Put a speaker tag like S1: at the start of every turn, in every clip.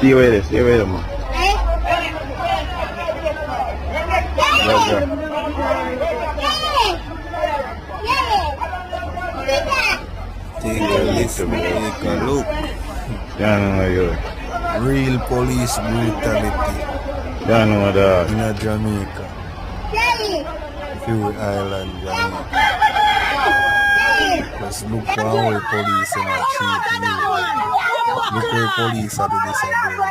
S1: Stay away there, man.
S2: Take a listen, take a look. Real police brutality. In a Jamaica. Few Island, Jamaica. Just look for how police and a treat you. Look how police are to disagree.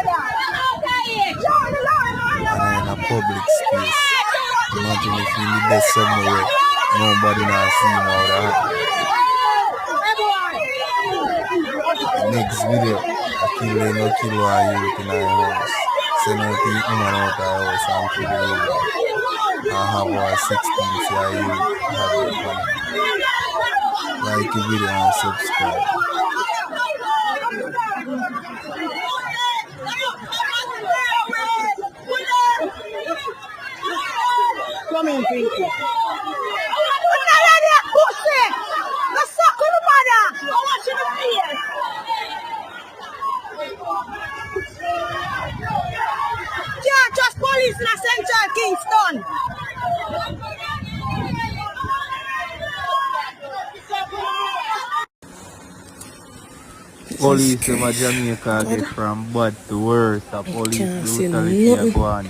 S2: And in a public space. Imagine if you need that somewhere, nobody not see him out there. Next video, I kill a youth in our house. Send out the woman out of our house and kill the youth. I have our 16 say I youth have it funny. Like the video and subscribe.
S3: Come in, people. Let's suck on the mother. I want you to see it. Can't trust police in a Central Kingston.
S2: Police in Jamaica get from bad to worse. Police brutality are going.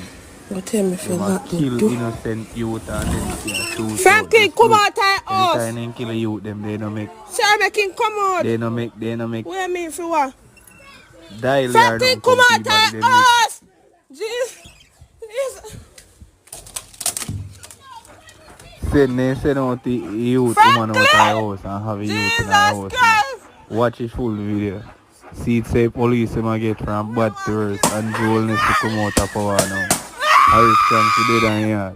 S3: What tell me for that
S2: kill innocent youth and then shoot.
S3: Frankie, come out of us.
S2: Every time they kill a youth, them they don't make.
S3: Sir, make him come out.
S2: They don't make.
S3: What do you mean for what?
S2: Die
S3: Frankie, come out of us.
S2: Send out the youth woman out of the house and have a youth in the house. Watch the full video. See it say police them get from bad to worse and Joel needs to come out of power now. Harris Strong today than here.